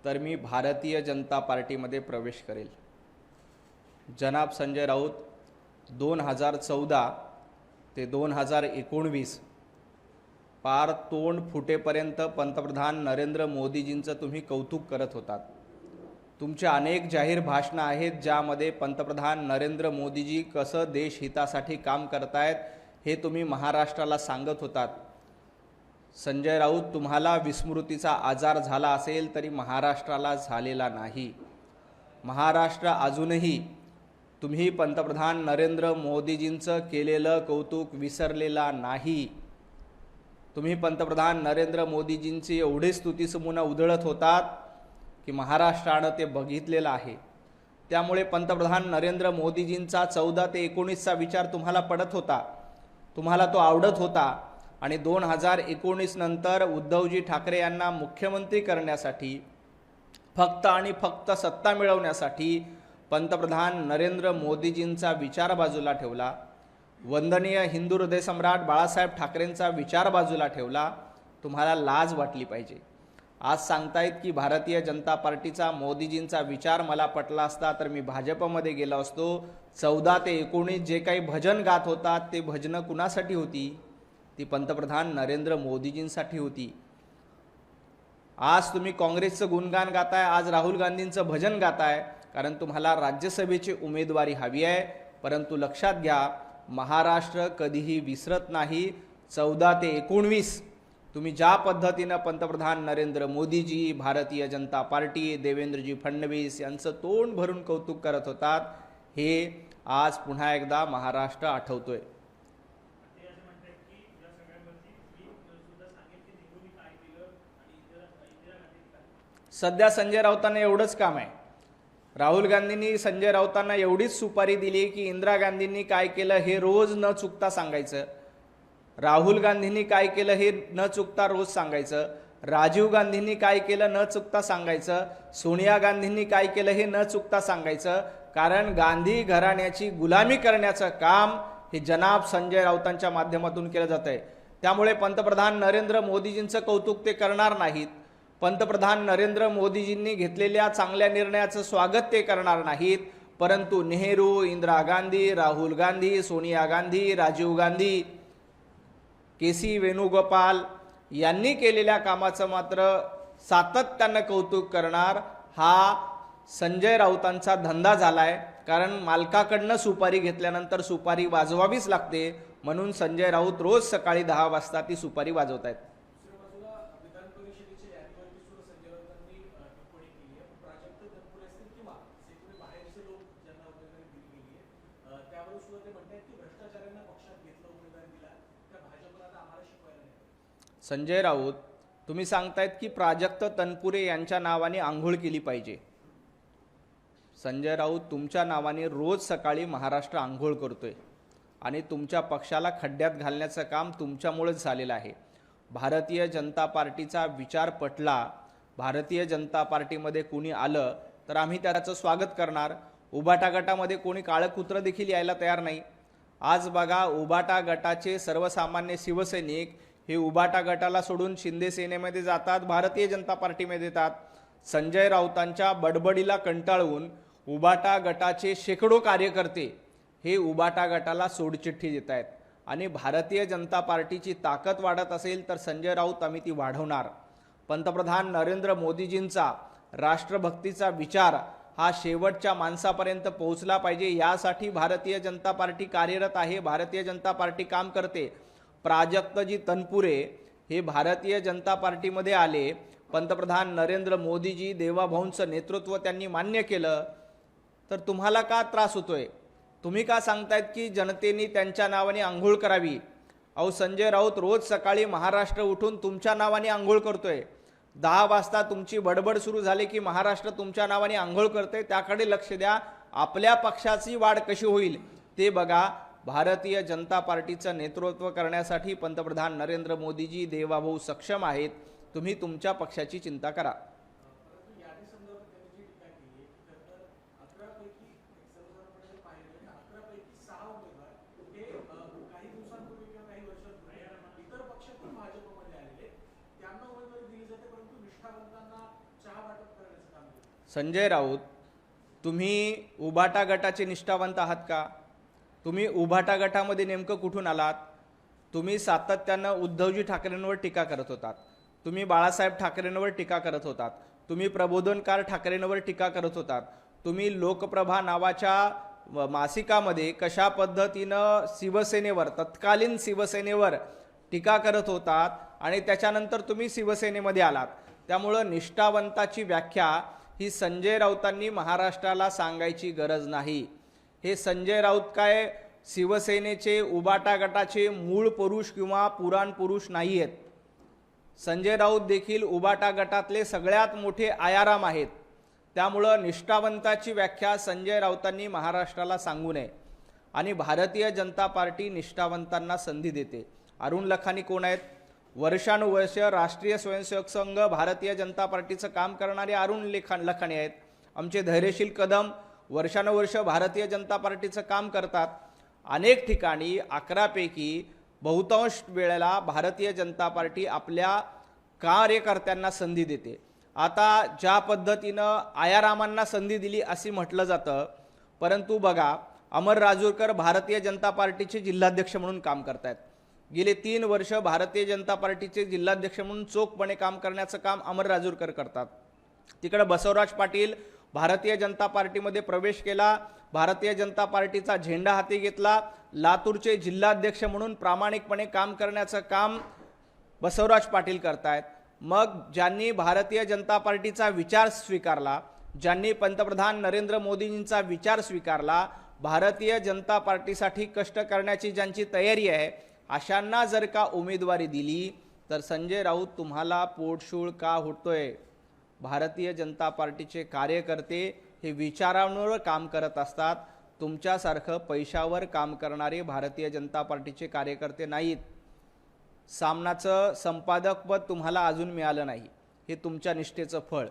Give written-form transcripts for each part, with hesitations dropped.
तर मी भारतीय जनता पार्टीमध्ये प्रवेश करेल। जनाब संजय राऊत 2014 ते 2019 पार तोंड फुटेपर्यंत पंतप्रधान नरेंद्र मोदीजींचं तुम्ही कौतुक करत होतात। तुमचे अनेक जाहीर भाषणं आहेत ज्यामध्ये पंतप्रधान नरेंद्र मोदीजी कसं देशहितासाठी काम करतायत हे तुम्ही महाराष्ट्राला सांगत होतात। संजय राऊत, तुम्हाला विस्मृतीचा आजार झाला असेल तरी महाराष्ट्राला झालेला नाही। महाराष्ट्र अजूनही तुम्ही पंतप्रधान नरेंद्र मोदीजींचं केलेलं कौतुक विसरलेला नाही। तुम्ही पंतप्रधान नरेंद्र मोदीजींची एवढी स्तुतीसुमनं उधळत होतात की महाराष्ट्रानं ते बघितलेलं आहे। त्यामुळे पंतप्रधान नरेंद्र मोदीजींचा 14 ते 19चा विचार तुम्हाला पडत होता, तुम्हाला तो आवडत होता आणि 2019 नंतर उद्धवजी ठाकरे यांना मुख्यमंत्री करण्यासाठी फक्त आणि फक्त सत्ता मिळवण्यासाठी पंतप्रधान नरेंद्र मोदीजींचा विचार बाजूला ठेवला। वंदनीय हिंदू हृदय सम्राट बाळासाहेब ठाकरेंचा विचार बाजूला ठेवला। तुम्हाला लाज वाटली पाहिजे। आज सांगतायत की भारतीय जनता पार्टीचा मोदीजींचा विचार मला पटला असता तर मी भाजपमध्ये गेलो असतो। 14 ते 19 जे काही भजन गात होतात ते भजनं कुणासाठी होती? ती पंतप्रधान नरेंद्र मोदीजींसाठी होती। आज तुम्ही काँग्रेसचं गुणगान गाताय, आज राहुल गांधींचं भजन गाताय, कारण तुम्हाला राज्यसभेची उमेदवारी हवी आहे। परंतु लक्षात घ्या, महाराष्ट्र कधीही विसरत नाही। 14 ते 19 तुम्ही ज्या पद्धतीनं पंतप्रधान नरेंद्र मोदीजी, भारतीय जनता पार्टी, देवेंद्रजी फडणवीस यांचं तोंड भरून कौतुक करत होतात, हे आज पुन्हा एकदा महाराष्ट्र आठवतोय। सध्या संजय राऊतांना एवढंच काम आहे। राहुल गांधींनी संजय राऊतांना एवढीच सुपारी दिली की इंदिरा गांधींनी काय केलं हे रोज न चुकता सांगायचं, राहुल गांधींनी काय केलं हे न चुकता रोज सांगायचं, राजीव गांधींनी काय केलं न चुकता सांगायचं, सोनिया गांधींनी काय केलं हे न चुकता सांगायचं। कारण गांधी घराण्याची गुलामी करण्याचं काम हे जनाब संजय राऊतांच्या माध्यमातून केलं जातंय। त्यामुळे पंतप्रधान नरेंद्र मोदीजींचं कौतुक ते करणार नाहीत, पंतप्रधान नरेंद्र मोदीजींनी घेतलेल्या चांगल्या निर्णयाचं स्वागत ते करणार नाहीत, परंतु नेहरू, इंदिरा गांधी, राहुल गांधी, सोनिया गांधी, राजीव गांधी, के.सी. वेणुगोपाल यांनी केलेल्या कामाचं मात्र सातत्यानं कौतुक करणार हा संजय राऊतांचा धंदा झालाय। कारण मालकाकडनं सुपारी घेतल्यानंतर सुपारी वाजवावीच लागते, म्हणून संजय राऊत रोज सकाळी 10 वाजता ती सुपारी वाजवतायत। संजय राऊत, तुम्ही सांगतायत की प्राजक्त तनपुरे यांच्या नावाने आंघोळ केली पाहिजे। संजय राऊत, तुमच्या नावाने रोज सकाळी महाराष्ट्र आंघोळ करतोय आणि तुमच्या पक्षाला खड्ड्यात घालण्याचं काम तुमच्यामुळेच झालेलं आहे। भारतीय जनता पार्टीचा विचार पटला, भारतीय जनता पार्टीमध्ये कोणी आलं तर आम्ही त्याचं स्वागत करणार। उबाटा गटामध्ये कोणी काळं कुत्रं देखील यायला तयार नाही। आज बघा, उबाटा गटाचे सर्वसामान्य शिवसैनिक हे उबाटा गटाला सोडून शिंदे सेनेमध्ये जातात, भारतीय जनता पार्टीमध्ये येतात। संजय राऊतांच्या बडबडीला कंटाळून उबाटा गटाचे शेकडो कार्यकर्ते हे उबाटा गटाला सोडचिठ्ठी देत आहेत आणि भारतीय जनता पार्टीची ताकद वाढत असेल तर संजय राऊत आम्ही ती वाढवणार। पंतप्रधान नरेंद्र मोदीजींचा राष्ट्रभक्तीचा विचार हा शेवटच्या माणसापर्यंत पोहोचला पाहिजे, यासाठी भारतीय जनता पार्टी कार्यरत आहे, भारतीय जनता पार्टी काम करते। प्राजक्तजी तनपुरे हे भारतीय जनता पार्टीमध्ये आले, पंतप्रधान नरेंद्र मोदीजी, देवाभाऊंचं नेतृत्व त्यांनी मान्य केलं, तर तुम्हाला का त्रास होतोय? तुम्ही का सांगतायत की जनतेने त्यांच्या नावाने आंघोळ करावी? अहो संजय राऊत, रोज सकाळी महाराष्ट्र उठून तुमच्या नावाने आंघोळ करतोय। 10 वाजता तुमची बडबड सुरू झाली की महाराष्ट्र तुमच्या नावाने आंघोळ करते, त्याकडे लक्ष द्या। आपल्या पक्षाची वाढ कशी होईल ते बघा। भारतीय जनता पार्टीचं नेतृत्व करण्यासाठी पंतप्रधान नरेंद्र मोदीजी, देवाभाऊ सक्षम आहेत। तुम्ही तुमच्या पक्षाची चिंता करा। भाजपमध्ये आलेले त्यांना उमेदवारी दिली जाते, परंतु निष्ठावंतांना चहा वाटप करण्यासाठी संजय राऊत, तुम्ही उभाटा गटाचे निष्ठावंत आहात का? तुम्ही उभाटा गटामध्ये नेमकं कुठून आलात? तुम्ही सातत्यानं उद्धवजी ठाकरेंवर टीका करत होतात, तुम्ही बाळासाहेब ठाकरेंवर टीका करत होतात, तुम्ही प्रबोधनकार ठाकरेंवर टीका करत होतात, तुम्ही लोकप्रभा नावाच्या मासिकामध्ये कशा पद्धतीनं शिवसेनेवर, तत्कालीन शिवसेनेवर टीका करत होतात आणि त्याच्यानंतर तुम्ही शिवसेनेमध्ये आलात. त्यामुळं निष्ठावंताची व्याख्या ही संजय राऊतांनी महाराष्ट्राला सांगायची गरज नाही. हे संजय राऊत काय शिवसेनेचे उबाटा गटाचे मूळ पुरुष किंवा पुराण पुरुष नाही आहेत. संजय राऊत देखील उबाटा गटातले सगळ्यात मोठे आयाराम आहेत. त्यामुळं निष्ठावंताची व्याख्या संजय राऊतांनी महाराष्ट्राला सांगू नये. आणि भारतीय जनता पार्टी निष्ठावंतांना संधी देते. अरुण लखानी कोण आहेत? वर्षानुवर्ष राष्ट्रीय स्वयंसेवक संघ भारतीय जनता पार्टीचं काम करणारे अरुण लखानी आहेत. आमचे धैर्यशील कदम वर्षानुवर्ष भारतीय जनता पार्टीचं काम करतात. अनेक ठिकाणी 11 पैकी बहुतांश वेळेला भारतीय जनता पार्टी आपल्या कार्यकर्त्यांना संधी देते. आता ज्या पद्धतीनं आयारामांना संधी दिली असे म्हटलं जातं, परंतु बघा, अमर राजूरकर भारतीय जनता पार्टीचे जिल्हाध्यक्ष म्हणून काम करतायत. गेले 3 वर्ष भारतीय जनता पार्टीचे जिल्हाध्यक्ष म्हणून चोखपणे काम करण्याचं काम अमर राजूरकर करतात. तिकडे बसवराज पाटील भारतीय जनता पार्टीमध्ये प्रवेश केला, भारतीय जनता पार्टीचा झेंडा हाती घेतला, लातूरचे जिल्हाध्यक्ष म्हणून प्रामाणिकपणे काम करण्याचं काम बसवराज पाटील करतायत. मग ज्यांनी भारतीय जनता पार्टीचा विचार स्वीकारला, ज्यांनी पंतप्रधान नरेंद्र मोदींचा विचार स्वीकारला, भारतीय जनता पार्टीसाठी कष्ट करण्याची ज्यांची तयारी आहे, अशांना जर का उमेदवारी दिली तर संजय राऊत तुम्हाला पोटशूळ का होतोय? भारतीय जनता पार्टीचे कार्यकर्ते हे विचारांवर काम करत असतात. तुमच्यासारखं पैशावर काम करणारे भारतीय जनता पार्टीचे कार्यकर्ते नाहीत. सामनाचं संपादकपद तुम्हाला अजून मिळालं नाही, हे तुमच्या निष्ठेचं फळ.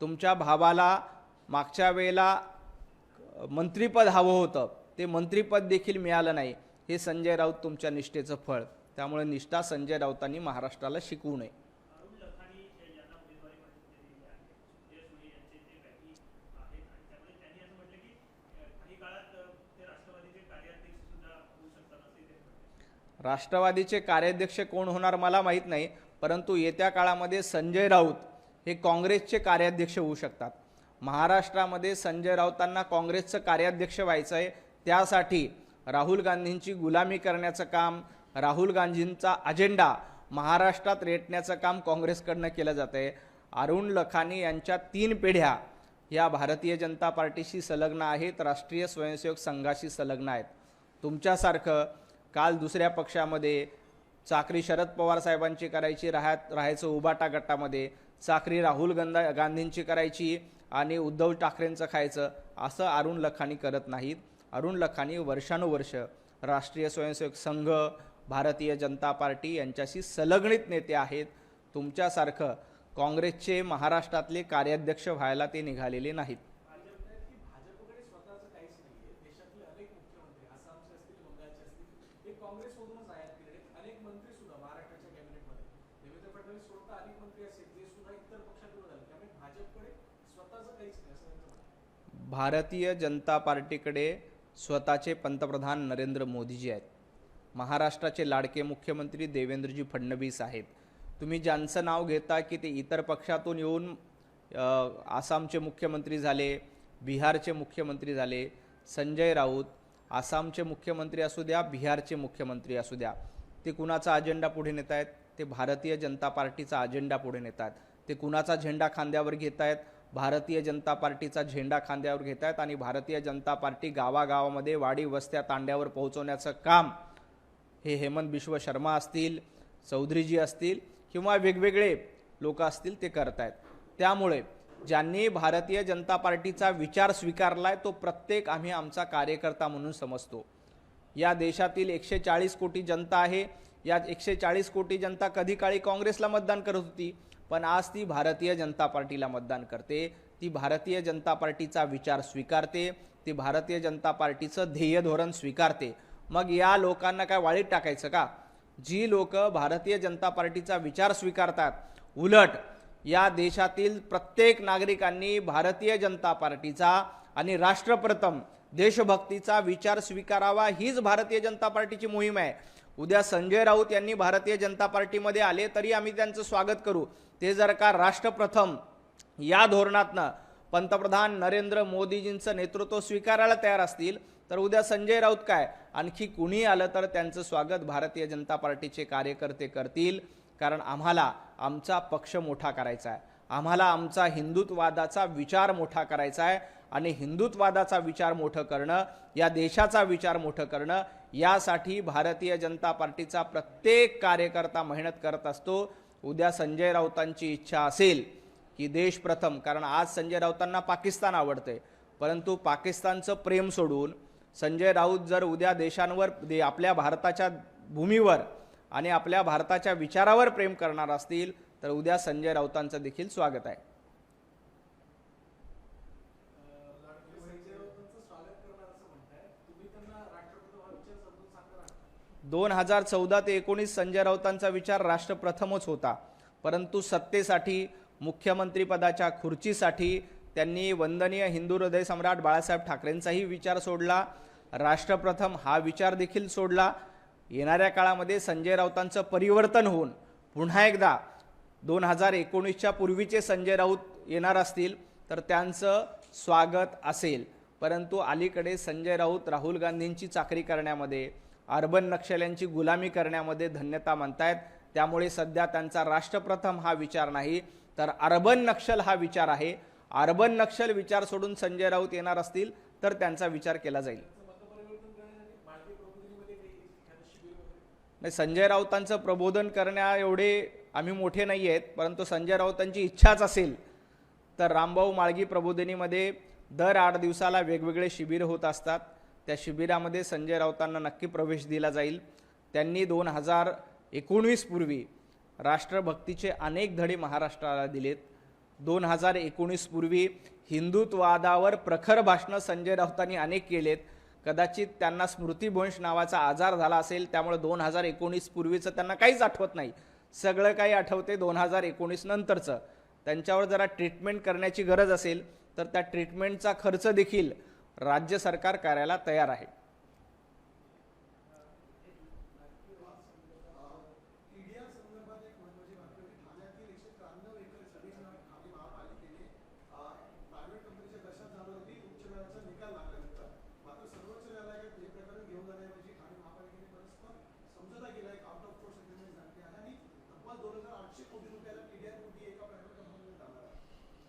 तुमच्या भावाला मागच्या वेळेला मंत्रिपद हवं होतं, ते मंत्रिपद देखील मिळालं नाही, हे संजय राऊत तुमच्या निष्ठेचं फळ. त्यामुळे निष्ठा संजय राऊतांनी महाराष्ट्राला शिकवू नये. राष्ट्रवादीचे कार्याध्यक्ष कोण होणार मला माहीत नाही, परंतु येत्या काळामध्ये संजय राऊत हे काँग्रेसचे कार्याध्यक्ष होऊ शकतात. महाराष्ट्रामध्ये संजय राऊतांना काँग्रेसचं कार्याध्यक्ष व्हायचं आहे. त्यासाठी राहुल गांधींची गुलामी करण्याचं काम, राहुल गांधींचा अजेंडा महाराष्ट्रात रेटण्याचं काम काँग्रेसकडनं केलं जातं आहे. अरुण लखानी यांच्या 3 पिढ्या या भारतीय जनता पार्टीशी संलग्न आहेत, राष्ट्रीय स्वयंसेवक संघाशी संलग्न आहेत. तुमच्यासारखं काल दुसऱ्या पक्षामध्ये चाकरी शरद पवार साहेबांची करायची, राहायचं उबाटा गटामध्ये, चाकरी राहुल गांधींची करायची आणि उद्धव ठाकरेंचं खायचं, असं अरुण लखानी करत नाहीत. अरुण लखानी वर्षानुवर्ष राष्ट्रीय स्वयंसेवक संघ, भारतीय जनता पार्टी यांच्याशी संलग्नित नेते आहेत. तुमच्यासारखं काँग्रेसचे महाराष्ट्रातले कार्याध्यक्ष व्हायला ते निघालेले नाहीत. भारतीय जनता पार्टीकडे स्वतःचे पंतप्रधान नरेंद्र मोदीजी आहेत. महाराष्ट्राचे लाडके मुख्यमंत्री देवेंद्रजी फडणवीस आहेत. तुम्ही ज्यांचं नाव घेता की ते इतर पक्षातून येऊन आसामचे मुख्यमंत्री झाले, बिहारचे मुख्यमंत्री झाले. संजय राऊत आसामचे मुख्यमंत्री असू द्या, बिहारचे मुख्यमंत्री असू द्या, ते कुणाचा अजेंडा पुढे नेत आहेत? ते भारतीय जनता पार्टीचा अजेंडा पुढे नेत आहेत. ते कुणाचा झेंडा खांद्यावर घेत आहेत? भारतीय जनता पार्टीचा झेंडा खांद्यावर घेत आहेत. आणि भारतीय जनता पार्टी गावागावामध्ये, वाडी वस्त्या तांड्यावर पोहोचवण्याचं काम हे हेमंत बिश्व शर्मा असतील, चौधरीजी असतील किंवा वेगवेगळे लोक असतील ते करत आहेत. त्यामुळे ज्यांनी भारतीय जनता पार्टीचा विचार स्वीकारलाय तो प्रत्येक आम्ही आमचा कार्यकर्ता म्हणून समजतो. या देशातील 140 कोटी जनता आहे. या 140 कोटी जनता कधी काळी काँग्रेसला मतदान करत होती, पण आज ती भारतीय जनता पार्टीला मतदान करते. ती भारतीय जनता पार्टीचा विचार स्वीकारते, ती भारतीय जनता पार्टीचं ध्येय धोरण स्वीकारते. मग या लोकांना काय वाळीत टाकायचं का? जी लोक भारतीय जनता पार्टीचा विचार स्वीकारतात, उलट या देशातील प्रत्येक नागरिकांनी भारतीय जनता पार्टीचा आणि राष्ट्रप्रथम देशभक्तीचा विचार स्वीकारावा, हीच भारतीय जनता पार्टीची मोहीम आहे। उद्या संजय राऊत यांनी भारतीय जनता पार्टीमध्ये आले तरी आम्ही त्यांचं स्वागत करू। ते जर का राष्ट्रप्रथम या धोरणातनं पंतप्रधान नरेंद्र मोदीजींचं नेतृत्व स्वीकारायला तयार असतील तर उद्या संजय राऊत काय आणखी कुणी आलं तर त्यांचं स्वागत भारतीय जनता पार्टीचे कार्यकर्ते करतील। कारण आम्हाला आमचा पक्ष मोठा करायचा आहे, आम्हाला आमचा हिंदुत्ववादाचा विचार मोठा करायचा आहे आणि हिंदुत्ववादाचा विचार मोठं करणं, या देशाचा विचार मोठं करणं, यासाठी भारतीय जनता पार्टीचा प्रत्येक कार्यकर्ता मेहनत करत असतो। उद्या संजय राऊतांची इच्छा असेल की देश प्रथम, कारण आज संजय राऊतांना पाकिस्तान आवडते, परंतु पाकिस्तानचं प्रेम सोडून संजय राऊत जर उद्या देशांवर आपल्या भारताच्या भूमीवर आणि आपल्या भारताच्या विचारावर प्रेम करणार असतील तर उद्या संजय राऊतांचं देखील स्वागत आहे। 2014 ते 19 संजय राऊतांचा विचार राष्ट्रप्रथमच होता, परंतु सत्तेसाठी मुख्यमंत्री पदाच्या खुर्चीसाठी त्यांनी वंदनीय हिंदू हृदय सम्राट बाळासाहेब ठाकरेंचाही विचार सोडला, राष्ट्रप्रथम हा विचार देखील सोडला। येणाऱ्या काळामध्ये संजय राऊतांचं परिवर्तन होऊन पुन्हा एकदा 2019च्या पूर्वीचे संजय राऊत येणार असतील तर त्यांचं स्वागत असेल। परंतु अलीकडे संजय राऊत राहुल गांधींची चाकरी करण्यामध्ये, अर्बन नक्षल्यांची गुलामी करण्यामध्ये धन्यता मानतायत, त्यामुळे सध्या त्यांचा राष्ट्रप्रथम हा विचार नाही तर अर्बन नक्षल हा विचार आहे। अर्बन नक्षल विचार सोडून संजय राऊत येणार असतील तर त्यांचा विचार केला जाईल। नाही, संजय राऊतांचं प्रबोधन करण्या एवढे आम्ही मोठे नाही आहेत, परंतु संजय राऊतांची इच्छाच असेल तर रामभाऊ माळगी प्रबोधिनीमध्ये दर 8 दिवसाला वेगवेगळे शिबिर होत असतात, त्या शिबिरामध्ये संजय राऊतांना नक्की प्रवेश दिला जाईल। त्यांनी 2019 पूर्वी राष्ट्रभक्तीचे अनेक धडे महाराष्ट्राला दिलेत। 2019 पूर्वी हिंदुत्ववादावर प्रखर भाषणं संजय राऊतांनी अनेक केलेत। कदाचित त्यांना स्मृतिभ्रंश नावाचा आजार झाला असेल, त्यामुळे 2019 पूर्वीचं त्यांना काहीच आठवत नाही, सगळं काही आठवते 2019 नंतरचं। त्यांच्यावर जरा ट्रीटमेंट करण्याची गरज असेल तर त्या ट्रीटमेंटचा खर्च देखील राज्य सरकार करायला तयार आहे।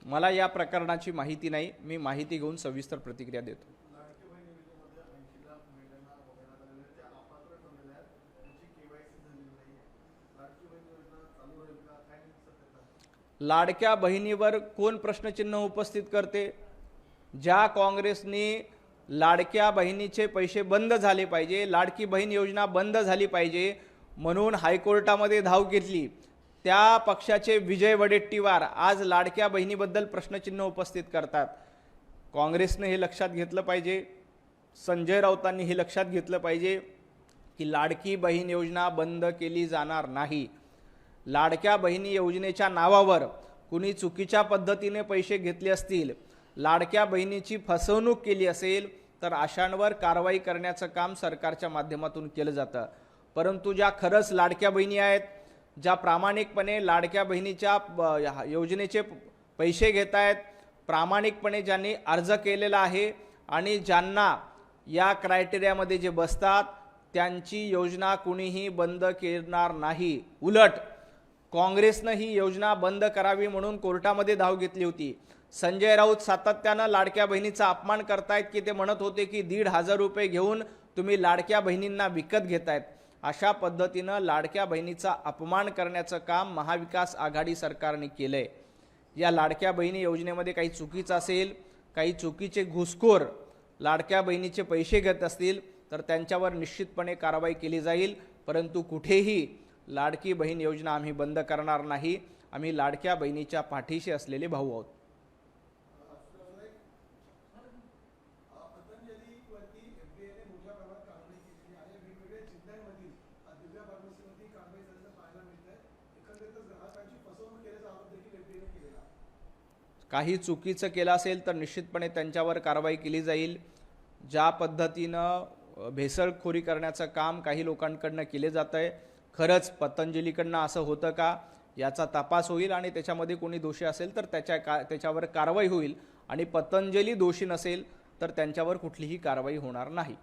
मला या प्रकरणाची माहिती नाही, मी माहिती घेऊन सविस्तर प्रतिक्रिया देतो। लाडक्या बहिणीवर कोण प्रश्नचिन्ह उपस्थित करते? ज्या काँग्रेसने लाडक्या बहिणीचे पैसे बंद झाले पाहिजे, लाडकी बहीण योजना बंद झाली पाहिजे म्हणून हायकोर्टामध्ये धाव घेतली, त्या पक्षाचे विजय वडेट्टीवार आज लाडक्या बहिणीबद्दल प्रश्नचिन्ह उपस्थित करतात। काँग्रेसने हे लक्षात घेतलं पाहिजे, संजय राऊतांनी हे लक्षात घेतलं पाहिजे की लाडकी बहीण योजना बंद केली जाणार नाही। लाडक्या बहिणी योजनेच्या नावावर कुणी चुकीच्या पद्धतीने पैसे घेतले असतील, लाडक्या बहिणीची फसवणूक केली असेल तर अशांवर कारवाई करण्याचं काम सरकारच्या माध्यमातून केलं जातं। परंतु ज्या खरंच लाडक्या बहिणी आहेत, ज्या प्रामाणिकपणे लाडक्या बहिणीच्या योजनेचे पैसे घेत आहेत, प्रामाणिकपणे ज्यांनी अर्ज केलेला आहे आणि ज्यांना या क्रायटेरियामध्ये जे बसतात, त्यांची योजना कुणीही बंद करणार नाही। उलट काँग्रेसनं ही योजना बंद करावी म्हणून कोर्टामध्ये धाव घेतली होती। संजय राऊत सातत्यानं लाडक्या बहिणीचा अपमान करतायत की ते म्हणत होते की 1,500 रुपये घेऊन तुम्ही लाडक्या बहिणींना विकत घेतायत। अशा पद्धतीनं लाडक्या बहिणीचा अपमान करण्याचं काम महाविकास आघाडी सरकारने केलंय। या लाडक्या बहिणी योजनेमध्ये काही चुकीचं असेल, काही चुकीचे घुसखोर लाडक्या बहिणीचे पैसे घेत असतील तर त्यांच्यावर निश्चितपणे कारवाई केली जाईल। परंतु कुठेही लाडकी बहीण योजना आम्ही बंद करणार नाही, आम्ही लाडक्या बहिणीच्या पाठीशी असलेले भाऊ आहोत। काही चुकीचं केलं असेल तर निश्चितपणे त्यांच्यावर कारवाई केली जाईल. ज्या पद्धतीनं भेसळखोरी करण्याचं काम काही लोकांकडनं केले जातं आहे, खरंच पतंजलीकडनं असं होतं का याचा तपास होईल आणि त्याच्यामध्ये कोणी दोषी असेल तर त्याच्यावर कारवाई होईल आणि पतंजली दोषी नसेल तर त्यांच्यावर कुठलीही कारवाई होणार नाही.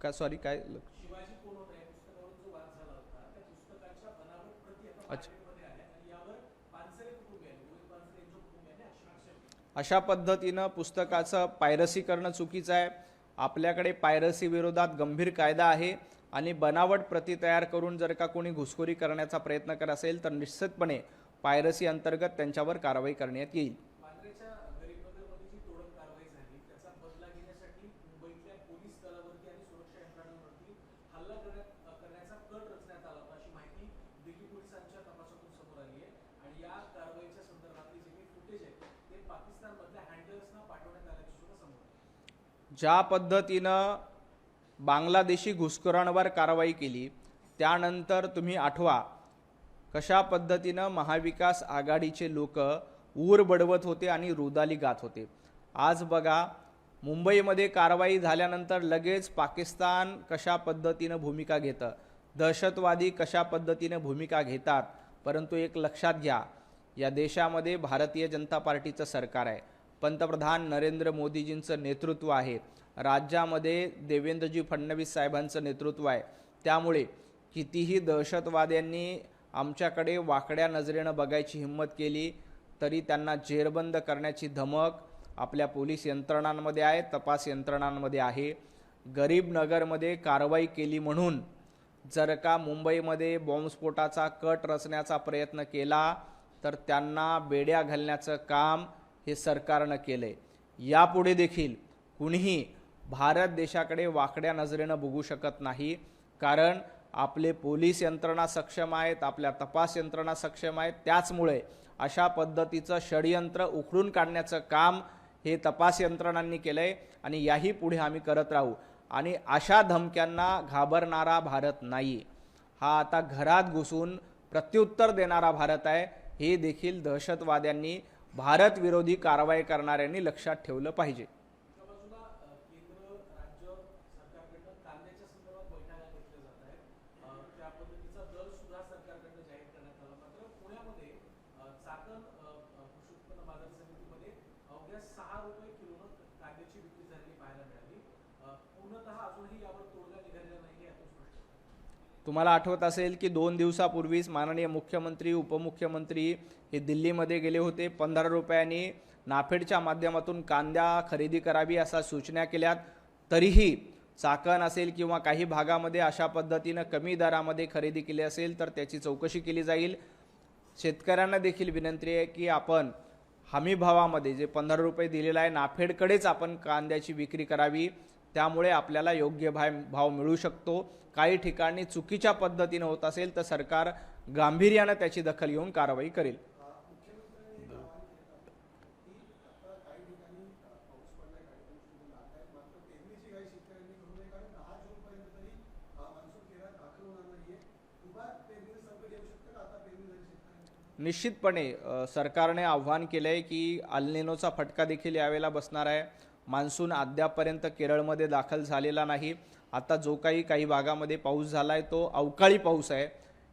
का सॉरी काय शिवाजी कोण होता या पुस्तकावर जो वाद झाला होता त्या पुस्तकाच्या बनावट प्रती आता अच्छा मार्केटमध्ये आल्या आणि यावर पानसरे कुटुंबियांनी रोहित पानसरे यांच्या कुटुंबियांनी आक्षेप घेतला. अशा पद्धतीनं पुस्तकाचं पायरसी करणं चुकीचं आहे. आपल्याकडे पायरसी विरोधात गंभीर कायदा आहे आणि बनावट प्रती तयार करून जर का कोणी घुसखोरी करण्याचा प्रयत्न करत असेल तर निश्चितपणे पायरसी अंतर्गत त्यांच्यावर कारवाई करण्यात येईल. वांद्र्याच्या गरीबनगरमध्ये जी तोडक कारवाई झाली त्याचा बदला घेण्यासाठी मुंबईतल्या पोलीस दलावरती आणि सुरक्षा यंत्रणांवरती हल्ला करण्याचा कट रचण्यात आला होता अशी माहिती दिल्ली पोलिसांच्या तपासातून समोर आली आहे आणि या कारवाईच्या संदर्भातले जे काही फुटेज आहे ते पाकिस्तानमधल्या हँडलर्सना पाठवण्यात आल्याचं सुद्धा समोर आलं. ज्या पद्धतीनं बांगलादेशी घुसखोरांवर कारवाई केली त्यानंतर तुम्ही आठवा कशा पद्धतीनं महाविकास आघाडीचे लोक ऊर बडवत होते आणि रुदाली गात होते. आज बघा मुंबईमध्ये कारवाई झाल्यानंतर लगेच पाकिस्तान कशा पद्धतीनं भूमिका घेतं, दहशतवादी कशा पद्धतीनं भूमिका घेतात. परंतु एक लक्षात घ्या, या देशामध्ये भारतीय जनता पार्टीचं सरकार आहे, पंतप्रधान नरेंद्र मोदीजींचं नेतृत्व आहे, राज्यामध्ये देवेंद्रजी फडणवीस साहेबांचं नेतृत्व आहे. त्यामुळे कितीही दहशतवाद्यांनी आमच्याकडे वाकड्या नजरेनं बघायची हिंमत केली तरी त्यांना जेरबंद करण्याची धमक आपल्या पोलीस यंत्रणांमध्ये आहे, तपास यंत्रणांमध्ये आहे. गरीब नगरमध्ये कारवाई केली म्हणून जर का मुंबईमध्ये बॉम्बस्फोटाचा कट रचण्याचा प्रयत्न केला तर त्यांना बेड्या घालण्याचं काम हे सरकारनं केलं आहे. यापुढे देखील कुणीही भारत देशाकडे वाकड्या नजरेनं बघू शकत नाही, कारण आपले पोलीस यंत्रणा सक्षम आहेत, आपल्या तपास यंत्रणा सक्षम आहेत. त्याचमुळे अशा पद्धतीचं षडयंत्र उखडून काढण्याचं काम हे तपास यंत्रणांनी केलं आहे आणि याही पुढे आम्ही करत राहू. आणि अशा धमक्यांना घाबरणारा भारत नाही, हा आता घरात घुसून प्रत्युत्तर देणारा भारत आहे. हे देखील दहशतवाद्यांनी, भारत विरोधी कारवाई करणाऱ्यांनी लक्षात ठेवलं पाहिजे. एका बाजूला केंद्र राज्य सरकारकडनं कांद्याच्या संदर्भात बैठका घेतल्या जात आहेत. त्या पद्धतीचा दर सुद्धा सरकारकडनं जाहीर करण्यात आला. मात्र पुण्यामध्ये चाकण कृषी उत्पन्न बाजार समितीमध्ये अवघ्या 6 रुपये किलोनं कांद्याची विक्री झालेली पाहायला मिळाली. पूर्णतः अजूनही यावर तोडगा निघालेला नाही यातून स्पष्ट होतं. तुम्हाला आठवत असेल की 2 दिवसापूर्वीच माननीय मुख्यमंत्री उपमुख्यमंत्री हे दिल्लीमध्ये गेले होते. 15 रुपयांनी नाफेडच्या माध्यमातून कांदा खरेदी करावी अशा सूचना केल्यात. तरीही चाकण असेल किंवा काही भागामध्ये अशा पद्धतीनं कमी दरामध्ये खरेदी केली असेल तर त्याची चौकशी केली जाईल. शेतकऱ्यांना देखील विनंती आहे की आपण हमी भावामध्ये जे 15 रुपये दिलेला आहे नाफेडकडेच आपण कांद्याची विक्री करावी, त्यामुळे आपल्याला योग्य भाव मिळू शकतो. काही ठिकाणी चुकीच्या पद्धतीने होत असेल तर सरकार गांभीर्यानं त्याची दखल घेऊन कारवाई करेल. निश्चितपणे सरकारने आव्हान केलं आहे की अल्निनोचा फटका देखील यावेळेला बसणार आहे. मान्सून अद्यापपर्यंत केरळमध्ये दाखल झालेला नाही. आता जो काही भागामध्ये पाऊस झाला आहे तो अवकाळी पाऊस आहे.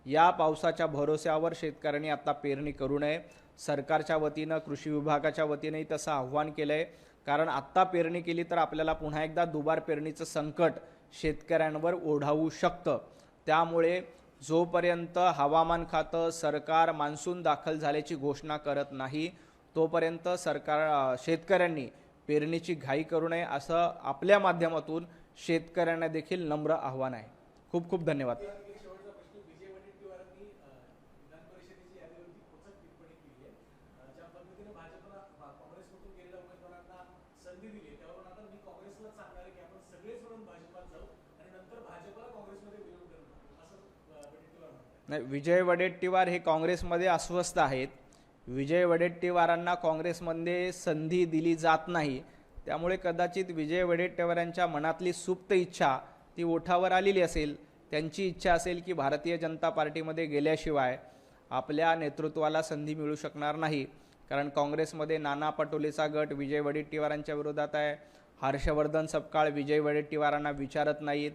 या पावसाच्या भरोश्यावर शेतकऱ्यांनी आता पेरणी करू नये. सरकारच्या वतीनं कृषी विभागाच्या वतीनेही तसं आव्हान केलं आहे, कारण आत्ता पेरणी केली तर आपल्याला पुन्हा एकदा दुबार पेरणीचं संकट शेतकऱ्यांवर ओढावू शकतं. त्यामुळे जोपर्यंत हवामान खातं सरकार मान्सून दाखल झाल्याची घोषणा करत नाही तोपर्यंत शेतकऱ्यांनी पेरणीची घाई करू नये असं आपल्या माध्यमातून शेतकऱ्यांना देखील नम्र आव्हान आहे. खूप खूप धन्यवाद. शेवटचा प्रश्न, विजय वडेट्टीवारांनी विधान परिषदेची यादीवरती खोचक टिप्पणी केली आहे. ज्या पद्धतीने भाजपला काँग्रेसमधून गेलेल्या उमेदवारांना संधी दिली त्यावरून आता मी काँग्रेसला सांगणार आहे की आपण सगळेच मिळून भाजपात जाऊ आणि नंतर भाजपला काँग्रेसमध्ये विलीन करू असं वडेट्टीवार म्हणतात. नाही, विजय वडेट्टीवार हे काँग्रेसमध्ये अस्वस्थ आहेत. विजय वडेट्टीवारांना काँग्रेसमध्ये संधी दिली जात नाही, त्यामुळे कदाचित विजय वडेट्टीवारांच्या मनातली सुप्त इच्छा ती ओठावर आलेली असेल. त्यांची इच्छा असेल की भारतीय जनता पार्टीमध्ये गेल्याशिवाय आपल्या नेतृत्वाला संधी मिळू शकणार नाही. कारण काँग्रेसमध्ये नाना पटोलेचा गट विजय वडेट्टीवारांच्या विरोधात आहे. हर्षवर्धन सपकाळ विजय वडेट्टीवारांना विचारत नाहीत.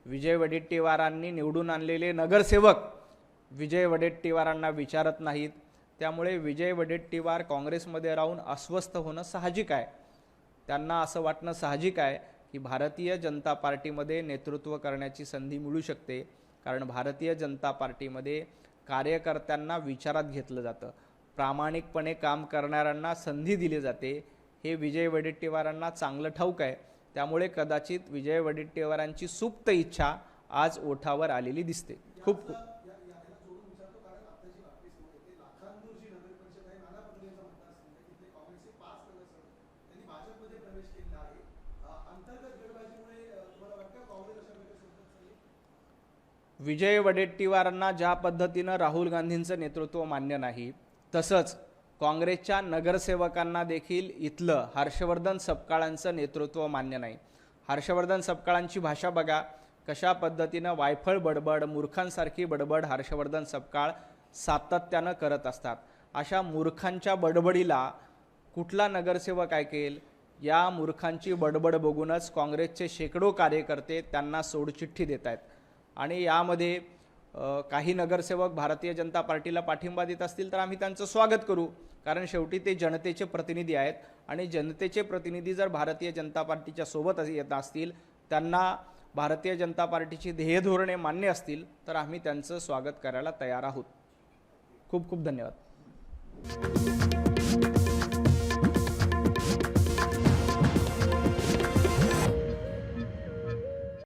विजय वडेट्टीवारांनी निवडून आणलेले नगरसेवक विजय वडेट्टीवारांना विचारत नाहीत. त्यामुळे विजय वडेट्टीवार काँग्रेसमध्ये राहून अस्वस्थ होणं साहजिक आहे. त्यांना असं वाटणं साहजिक आहे की भारतीय जनता पार्टीमध्ये नेतृत्व करण्याची संधी मिळू शकते. कारण भारतीय जनता पार्टीमध्ये कार्यकर्त्यांना विचारात घेतलं जातं, प्रामाणिकपणे काम करणाऱ्यांना संधी दिली जाते. हे विजय वडेट्टीवारांना चांगलं ठाऊक आहे. त्यामुळे कदाचित विजय वडेट्टीवारांची सुप्त इच्छा आज ओठावर आलेली दिसते. खूप खूप विजय वडेट्टीवारांना ज्या पद्धतीनं राहुल गांधींचं नेतृत्व मान्य नाही, तसंच काँग्रेसच्या नगरसेवकांना देखील इथलं हर्षवर्धन सपकाळांचं नेतृत्व मान्य नाही. हर्षवर्धन सपकाळांची भाषा बघा, कशा पद्धतीनं वायफळ बडबड, मूर्खांसारखी बडबड हर्षवर्धन सपकाळ सातत्यानं करत असतात. अशा मूर्खांच्या बडबडीला कुठला नगरसेवक ऐकेल? या मूर्खांची बडबड बघूनच काँग्रेसचे शेकडो कार्यकर्ते त्यांना सोडचिठ्ठी देत आहेत. आणि यामध्ये काही नगरसेवक भारतीय जनता पार्टीला पाठिंबा देत असतील तर आम्ही त्यांचं स्वागत करू. कारण शेवटी ते जनतेचे प्रतिनिधी आहेत आणि जनतेचे प्रतिनिधी जर भारतीय जनता पार्टीच्या सोबत येत असतील, त्यांना भारतीय जनता पार्टीची ध्येय धोरणे मान्य असतील तर आम्ही त्यांचं स्वागत करायला तयार आहोत. खूप खूप धन्यवाद.